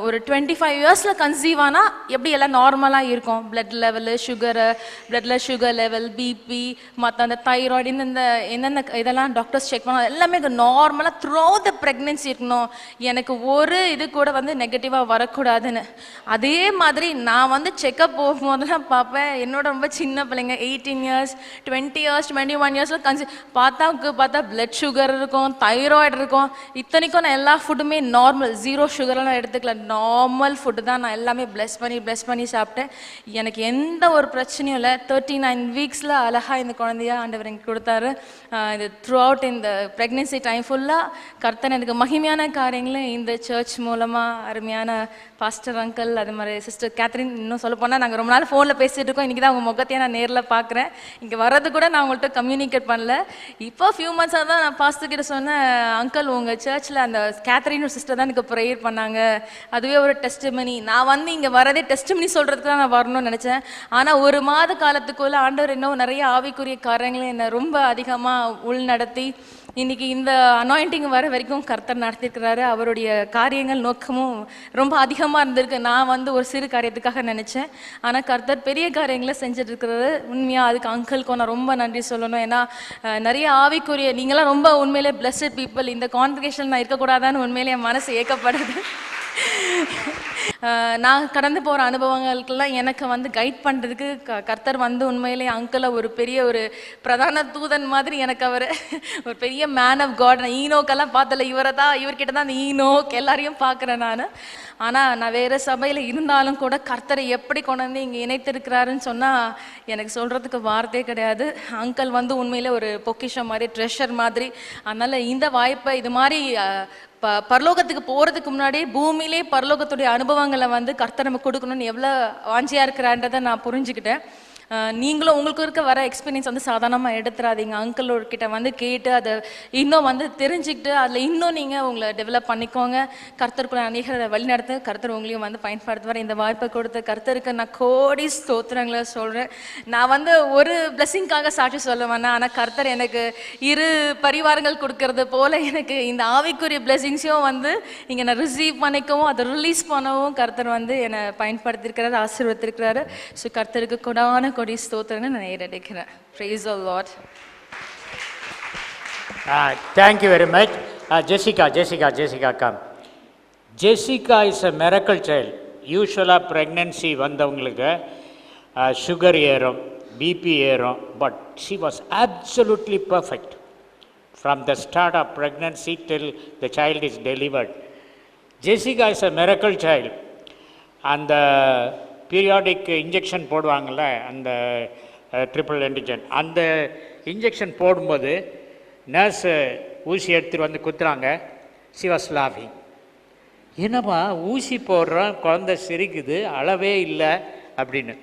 ஒரு 25 yearsல கன்சீவ் ஆனால் எப்படி எல்லாம் நார்மலாக இருக்கும், பிளட் லெவலு சுகரு பிளட்டில் சுகர் லெவல் பிபி மற்ற அந்த தைராய்டு என்னென்ன இதெல்லாம் டாக்டர்ஸ் செக் பண்ண எல்லாமே நார்மலாக த்ரூ த ப்ரெக்னென்சி இருக்கணும், எனக்கு ஒரு இது கூட வந்து நெகட்டிவாக வரக்கூடாதுன்னு. அதே மாதிரி நான் வந்து செக்கப் போகும்போதெல்லாம் பார்ப்பேன் என்னோட ரொம்ப சின்ன பிள்ளைங்க 18 years 20 years 21 yearsல பார்த்தா பிளட் சுகர் இருக்கும், தைராய்டு இருக்கும். இத்தனைக்கும் நான் எல்லா ஃபுட்டுமே நார்மல், 0 சுகர்லாம் எடுத்துக்கல, நார்மல் ஃபுட்டு தான் நான் எல்லாமே ப்ளஸ் பண்ணி சாப்பிட்டேன். எனக்கு எந்த ஒரு பிரச்சனையும் இல்லை. 39 weeksல அழகாக இந்த குழந்தைய ஆண்டவர் எனக்கு கொடுத்தாரு. இது த்ரூ அவுட் இந்த ப்ரெக்னென்சி டைம் ஃபுல்லாக கர்த்தன் எனக்கு மகிமையான காரியங்களை இந்த சர்ச் மூலமாக அருமையான பாஸ்டர் அங்கிள் அது மாதிரி சிஸ்டர் கேத்ரின், இன்னும் சொல்ல போனால் நாங்கள் ரொம்ப நாள் ஃபோனில் பேசிகிட்டு இருக்கோம். இன்றைக்கி தான் அவங்க முகத்தையே நான் நேரில் பார்க்குறேன். இங்கே வர்றது கூட நான் உங்கள்கிட்ட கம்யூனிகேட் பண்ணல. இப்போ ஃபியூ மந்த்ஸாக தான் நான் பாஸ்டர் கிட்ட சொன்னேன், அங்கிள் உங்கள் சர்ச்சில் அந்த கேத்ரின் சிஸ்டர் தான் எனக்கு ப்ரேயர் பண்ணாங்க, அதுவே ஒரு டெஸ்டிமனி. நான் வந்து இங்கே வரதே டெஸ்டிமனி சொல்கிறதுக்கு தான் நான் வரணும்னு நினச்சேன். ஆனால் ஒரு மாத காலத்துக்குள்ளே ஆண்டவர் இன்னும் நிறைய ஆவிக்குரிய காரியங்களை என்னை ரொம்ப அதிகமாக உள்நடத்தி இன்றைக்கி இந்த அனாயிண்டிங் வர வரைக்கும் கர்த்தர் நடத்திருக்கிறாரு. அவருடைய காரியங்கள் நோக்கமும் ரொம்ப அதிகமாக இருந்திருக்கு. நான் வந்து ஒரு சிறு காரியத்துக்காக நினச்சேன், ஆனால் கர்த்தர் பெரிய காரியங்களை செஞ்சுட்டு இருக்கிறாரு. உண்மையாக அதுக்கு அங்கிளுக்கும் நான் ரொம்ப நன்றி சொல்லணும். ஏன்னா நிறைய ஆவிக்குரிய நீங்களாம் ரொம்ப உண்மையிலே பிளஸ்ட் பீப்புள். இந்த கான்வெகேஷன் நான் இருக்கக்கூடாதான்னு உண்மையிலே என் மனசு ஏக்கப்படுது. நான் கடந்து போகிற அனுபவங்களுக்கெல்லாம் எனக்கு வந்து கைட் பண்ணுறதுக்கு கர்த்தர் வந்து உண்மையிலே அங்கிளை ஒரு பெரிய ஒரு பிரதான தூதன் மாதிரி எனக்கு அவர் ஒரு பெரிய மேன் ஆஃப் காட். நான் ஈனோக்கெல்லாம் பார்த்தல, இவர்கிட்ட தான் அந்த ஈனோக் எல்லாரையும் பார்க்குறேன் நான். ஆனால் நான் வேறு சபையில் இருந்தாலும் கூட கர்த்தரை எப்படி கொண்டு வந்து இங்கே இணைத்திருக்கிறாருன்னு சொன்னால் எனக்கு சொல்கிறதுக்கு வார்த்தையே கிடையாது. அங்கிள் வந்து உண்மையிலே ஒரு பொக்கிஷம் மாதிரி, ட்ரெஷர் மாதிரி. அதனால் இந்த வாய்ப்பை இது மாதிரி பரலோகத்துக்கு போகிறதுக்கு முன்னாடி பூமியிலே பரலோகத்துடைய அனுபவங்களை வந்து கர்த்தர் நம்ம கொடுக்கணும்னு எவ்வளோ வாஞ்சியாக இருக்கிறான்றதை நான் புரிஞ்சுக்கிட்டேன். நீங்களும் உங்களுக்கு இருக்க வர எக்ஸ்பீரியன்ஸ் வந்து சாதாரணமாக எடுத்துறாதீங்க. அங்கிளோட வந்து கேட்டு அதை இன்னும் வந்து தெரிஞ்சுக்கிட்டு அதில் இன்னும் நீங்கள் உங்களை டெவலப் பண்ணிக்கோங்க. கர்த்தருக்குள்ள அநேகரை வழிநடத்த கர்த்தர் உங்களையும் வந்து பயன்படுத்துவார். இந்த வாய்ப்பை கொடுத்த கர்த்தருக்கு நான் கோடி ஸ்தோத்திரங்களை சொல்கிறேன். நான் வந்து ஒரு பிளெஸிங்காக சாட்சி சொல்ல வேணாம், ஆனால் கர்த்தர் எனக்கு இரு பரிவாரங்கள் கொடுக்கறது போல் எனக்கு இந்த ஆவிக்குரிய பிளெஸிங்ஸையும் வந்து இங்கே நான் ரிசீவ் பண்ணிக்கவும் அதை ரிலீஸ் பண்ணவும் கர்த்தர் வந்து என்னை பயன்படுத்தியிருக்கிறாரு, ஆசீர்வதித்திருக்கிறாரு. ஸோ கர்த்தருக்கு கொடான கொடி ஸ்தோத்திரங்களை நான் ஏறெடுக்கிறேன். Praise the Lord. Thank you very much. Jessica, come. Jessica is a miracle child. Usually pregnancy வந்தவங்களுக்கு சுகர் ஏறும், பிபி ஏறும், but she was absolutely perfect from the start of pregnancy till the child is delivered. Jessica is a miracle child. அந்த periodic injection போடுவாங்கள்ல, அந்த triple antigen, அந்த injection போடும்போது nurse ஊசி எடுத்துகிட்டு வந்து குத்துறாங்க. she was laughing. என்னப்பா ஊசி போடுறோம், குழந்தை சிரிக்குது, அளவே இல்லை அப்படின்னு.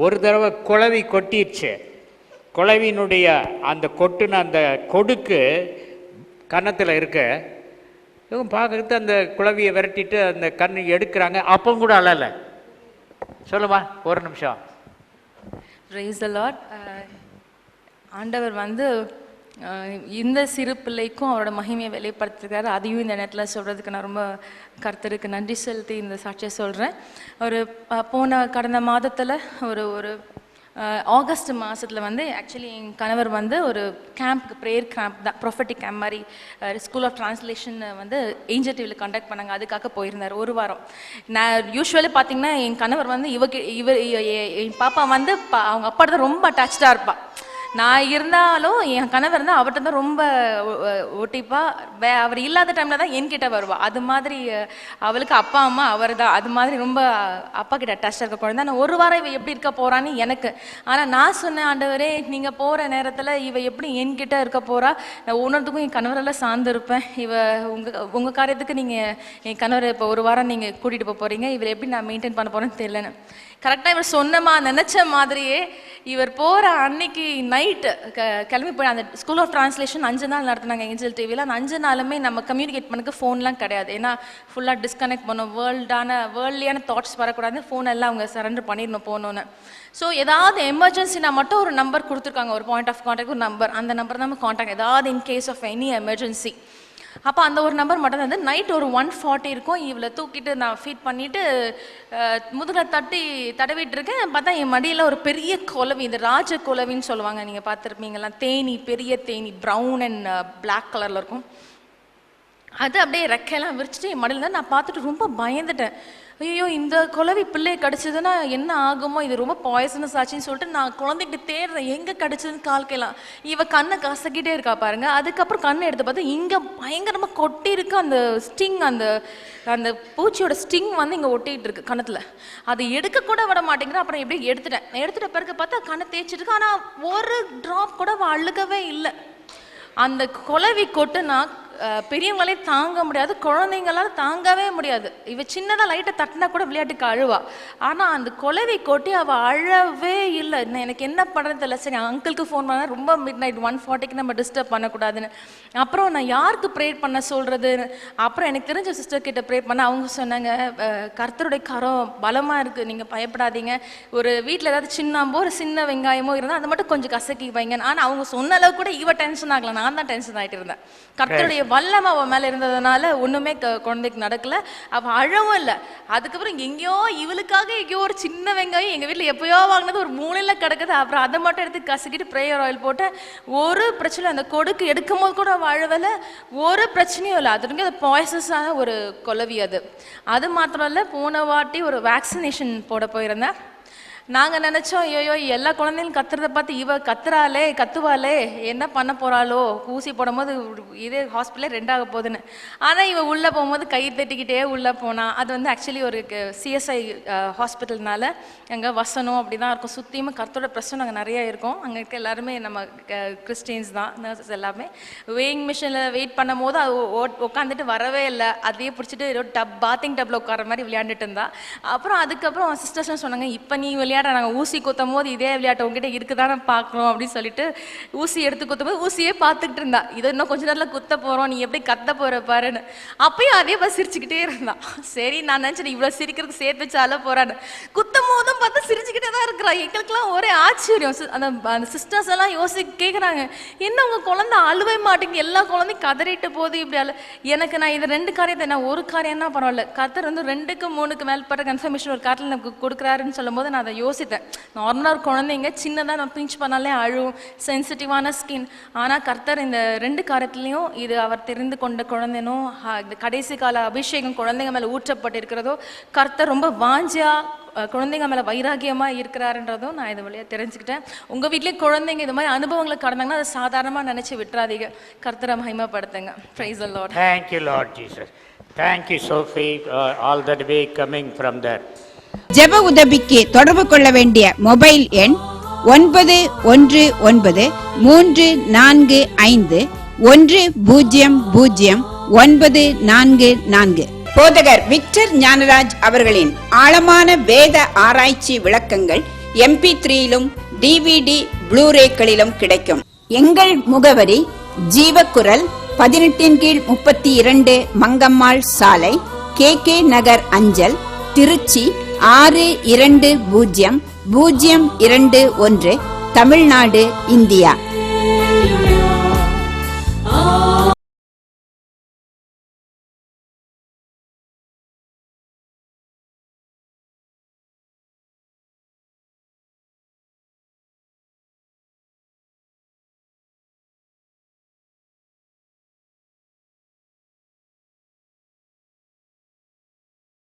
ஒரு தடவை குழவி கொட்டிடுச்சு. குழவினுடைய அந்த கொட்டுன அந்த கொடுக்கு கன்னத்தில் இருக்க, இவங்க பார்க்கறது அந்த குழவியை விரட்டிட்டு அந்த கண் எடுக்கிறாங்க. அப்போ கூட அழலை. சொல்லுமா ஒரு நிமிஷம். Praise the Lord. ஆண்டவர் வந்து இந்த சிறு பிள்ளைக்கும் அவரோட மகிமையை வெளிப்படுத்திருக்காரு. அதையும் இந்த நேரத்தில் சொல்கிறதுக்கு நான் ரொம்ப கர்த்தருக்கு நன்றி செலுத்தி இந்த சாட்சியை சொல்கிறேன். கடந்த மாதத்தில் ஒரு ஆகஸ்ட் மாதத்தில் வந்து ஆக்சுவலி என் கணவர் வந்து ஒரு கேம்ப், ப்ரேயர் கேம்ப் தான், ப்ரொஃபட்டிக் கேம்ப் மாதிரி ஸ்கூல் ஆஃப் ட்ரான்ஸ்லேஷன் வந்து ஏஞ்சல் டிவியில் கண்டக்ட் பண்ணாங்க. அதுக்காக போயிருந்தார் ஒரு வாரம். நான் யூஸ்வலி பார்த்தீங்கன்னா என் கணவர் வந்து என் பாப்பா வந்து அவங்க அப்பாட்ட தான் ரொம்ப அட்டாச்சாக இருப்பாள். நான் இருந்தாலும் என் கணவர் தான் அவர்கிட்ட தான் ரொம்ப ஒட்டிப்பா. அவர் இல்லாத டைமில் தான் என்கிட்ட வருவாள். அது மாதிரி அவளுக்கு அப்பா அம்மா அவர் தான். அது மாதிரி ரொம்ப அப்பா கிட்ட அட்டாச்சாக இருக்க குழந்தை. நான் ஒரு வாரம் இவ எப்படி இருக்க போகிறான்னு எனக்கு. ஆனால் நான் சொன்னேன், ஆண்டவரே நீங்கள் போகிற நேரத்தில் இவ எப்படி என்கிட்ட இருக்க போகிறா, நான் ஒன்றுத்துக்கும் என் கணவரெல்லாம் சார்ந்து இருப்பேன். உங்கள் காரியத்துக்கு நீங்கள் என் கணவரை இப்போ ஒரு வாரம் நீங்கள் கூட்டிகிட்டு போக போகிறீங்க, இவர் எப்படி நான் மெயின்டைன் பண்ண போகிறேன்னு தெரியலன்னு. கரெக்டாக இவர் சொன்னமா நினச்ச மாதிரியே இவர் போகிற அன்னைக்கு நைட்டு கிளம்பி போய் அந்த ஸ்கூல் ஆஃப் ட்ரான்ஸ்லேஷன் 5 நாள் நடத்தினாங்க ஏஞ்சல் டிவியில். அந்த 5 நாளுமே நம்ம கம்யூனிகேட் பண்ணக்கு ஃபோன்லாம் கிடையாது. ஏன்னா ஃபுல்லாக டிஸ்கனெக்ட் பண்ணோம். வேர்ல்டியான தாட்ஸ் வரக்கூடாது, ஃபோன் எல்லாம் அவங்க சரண்டர் பண்ணிடணும் போகணுன்னு. ஸோ ஏதாவது எமர்ஜென்சினா மட்டும் ஒரு நம்பர் கொடுத்துருக்காங்க, ஒரு பாயிண்ட் ஆஃப் கான்டாக்ட், ஒரு நம்பர். அந்த நம்பர் தான் நம்ம கான்டாக்ட், ஏதாவது in case of any emergency. அப்போ அந்த ஒரு நம்பர் மட்டும் வந்து நைட் ஒரு 1:40 இருக்கும். இவளை தூக்கிட்டு நான் ஃபீட் பண்ணிவிட்டு முதுகில் தடவிட்டு இருக்கேன். பார்த்தா என் மடியில் ஒரு பெரிய குலவி, இந்த ராஜ குலவின்னு சொல்லுவாங்க, நீங்கள் பார்த்துருப்பீங்களா, தேனி, பெரிய தேனி, ப்ரௌன் அண்ட் பிளாக் கலரில் இருக்கும். அது அப்படியே ரெக்கையெல்லாம் விரிச்சிட்டு என் மடியில் தான். நான் பார்த்துட்டு ரொம்ப பயந்துட்டேன். ஐயோ இந்த குலவி பிள்ளையை கடிச்சதுன்னா என்ன ஆகுமோ, இது ரொம்ப பாய்சனஸ் ஆச்சுன்னு சொல்லிட்டு நான் குழந்தைகிட்ட தேடுறேன், எங்கே கடிச்சதுன்னு கால்க்கலாம். இவ கண்ணை கசக்கிட்டே இருக்கா பாருங்க. அதுக்கப்புறம் கண்ணை எடுத்து பார்த்தா இங்கே பயங்கரமாக கொட்டி இருக்கு அந்த ஸ்டிங், அந்த பூச்சியோட ஸ்டிங் வந்து இங்கே ஒட்டிகிட்டு இருக்கு கணத்தில். அதை எடுக்க கூட விட மாட்டேங்கிற. அப்புறம் எப்படி எடுத்துட்ட பிறகு பார்த்தா கண்ணை தேய்ச்சிட்டு இருக்கு. ஆனால் ஒரு ட்ராப் கூட அழுகவே இல்லை. அந்த குலவி கொட்டுனா பெரியவங்களே தாங்க முடியாது, குழந்தைங்களால தாங்கவே முடியாது. இவ சின்னதாக லைட்டை தட்டினா கூட விளையாட்டுக்கு அழுவா. ஆனால் அந்த குலவி கொட்டி அவள் அழவே இல்லை. எனக்கு என்ன பண்ணுறது தெரியல. சரி அங்கிளுக்கு ஃபோன் பண்ண, ரொம்ப மிட் நைட் 1:40 நம்ம டிஸ்டர்ப் பண்ணக்கூடாதுன்னு. அப்புறம் நான் யாருக்கு ப்ரேயர் பண்ண சொல்கிறது. அப்புறம் எனக்கு தெரிஞ்ச சிஸ்டர் கிட்ட ப்ரேயர் பண்ண. அவங்க சொன்னாங்க, கர்த்தருடைய கரம் பலமாக இருக்குது, நீங்கள் பயப்படாதீங்க. ஒரு வீட்டில் ஏதாவது ஒரு சின்ன வெங்காயமோ இருந்தால் அதை மட்டும் கொஞ்சம் கசக்கி வைங்க. ஆனால் அவங்க சொன்ன அளவு கூட இவ டென்ஷன் ஆகலை, நான் தான் டென்ஷன் ஆகிட்டு இருந்தேன். கர்த்தருடைய வல்லமை அவன் மேலே இருந்ததுனால ஒன்றுமே குழந்தைக்கு நடக்கல. அவள் அழவும் இல்லை. அதுக்கப்புறம் எங்கேயோ இவளுக்காக எங்கேயோ ஒரு சின்ன வெங்காயம் எங்கள் வீட்டில் எப்போயோ வாங்கினது ஒரு மூலையில் கிடக்குது. அப்புறம் அதை மட்டும் எடுத்து கசக்கிட்டு ப்ரேயர் ஆயில் போட்டு ஒரு பிரச்சனை, அந்த கொடுக்கு எடுக்கும் போது கூட அவள் அழவில்லை, ஒரு பிரச்சனையும் இல்லை. அது அது பாய்சஸான ஒரு குலவி. அது மாத்திரம் இல்லை, போன வாட்டி ஒரு வேக்சினேஷன் போட போயிருந்தேன். நாங்கள் நினச்சோம், ஐயோ எல்லா குழந்தைங்களும் கத்துறதை பார்த்து இவ கத்துவாளே, என்ன பண்ண போகிறாளோ, ஊசி போடும்போது இதே ஹாஸ்பிட்டலே 2 போகுதுன்னு. ஆனால் இவ உள்ளே போகும்போது கை தட்டிக்கிட்டே உள்ளே போனால். அது வந்து ஆக்சுவலி ஒரு சிஎஸ்ஐ ஹாஸ்பிட்டல்னால அங்கே வசனம் அப்படி தான் இருக்கும். சுற்றியுமே கர்த்தரோட பிரச்சனை அங்கே நிறையா இருக்கும். அங்கே இருக்க எல்லாருமே நம்ம கிறிஸ்டின்ஸ் தான், நர்சஸ் எல்லாமே. வெயிங் மிஷினில் வெயிட் பண்ணும் போது அது உட்காந்துட்டு வரவே இல்லை. அதையே பிடிச்சிட்டு ஏதோ பாத்திங் டப்பில் உட்கார மாதிரி விளையாண்டுட்டு இருந்தா. அதுக்கப்புறம் சிஸ்டர்ஸ்லாம் சொன்னாங்க, இப்போ நீ விளையாட்டை நாங்கள் ஊசி குத்தும் போது இதே விளையாட்டு உங்ககிட்ட இருக்குதானே பார்க்குறோம் அப்படின்னு சொல்லிட்டு ஊசி எடுத்து குத்தும் போது ஊசியே பார்த்துக்கிட்டு இருந்தா. இதை இன்னும் கொஞ்ச நேரத்தில் குத்த போகிறோம், நீ எப்படி கத்த போகிற பாருன்னு. அப்பயும் அதே மாதிரி சிரிச்சுக்கிட்டே இருந்தான். சரி நான் நினச்சேன் இவ்வளோ சிரிக்கிறதுக்கு சேர்த்து வச்சு அழ போகிறான்னு. குத்தும் போதும் பார்த்தா சிரிச்சுக்கிட்டே தான் இருக்கிறான். எங்களுக்குலாம் ஒரே ஆச்சரியம். அந்த சிஸ்டர்ஸ் எல்லாம் கேட்குறாங்க, என்ன உங்கள் குழந்தை அழுவே மாட்டேங்குது, எல்லா குழந்தையும் கதறிட்டு போகுது இப்படி அழு. எனக்கு நான் இது 2 காரியத்தை நான் ஒரு காரியம்னா பரவாயில்ல, கர்த்தர் வந்து 2க்கு 3க்கு மேற்பட்ட கன்ஃபர்மேஷன் ஒரு காட்டில் எனக்கு கொடுக்குறாருன்னு சொல்லும் போது நான் அதை யோசித்தேன். நார்மலாக ஒரு குழந்தைங்க சின்னதாக நான் பிஞ்ச் பண்ணாலே அழுவும், சென்சிட்டிவான ஸ்கின். ஆனால் கர்த்தர் இந்த 2 காரியத்துலேயும் இது அவர் தெரிந்து கொண்ட குழந்தைனும் இந்த கடைசி கால அபிஷேகம் குழந்தைங்க மேலே ஊற்றப்பட்டிருக்கிறதோ கர்த்தர் ரொம்ப வாஞ்சியா குழந்தைங்க மேலே வைராகியமாக இருக்கிறாருன்றதும் நான் இது வழியாக தெரிஞ்சுக்கிட்டேன். உங்கள் வீட்லேயே குழந்தைங்க இது மாதிரி அனுபவங்களை கடந்தாங்கன்னா அதை சாதாரணமாக நினச்சி விட்டுறாதீங்க. கர்த்தரை மகிமைப்படுத்துங்க. Praise the Lord. Thank you, Lord Jesus. Thank you, Sophie, all that way coming from there. ஜெப உதவிக்கு தொடர்பு கொள்ள வேண்டிய மொபைல் எண் 919345100944. போதகர் விக்டர் ஞானராஜ் அவர்களின் ஆழமான வேத ஆராய்ச்சி விளக்கங்கள் MP3யிலும் DVD ப்ளூரேக்களிலும் கிடைக்கும். எங்கள் முகவரி ஜீவக்குரல் 18/32 மங்கம்மாள் சாலை, KK நகர் அஞ்சல், திருச்சி 620021, தமிழ்நாடு, இந்தியா.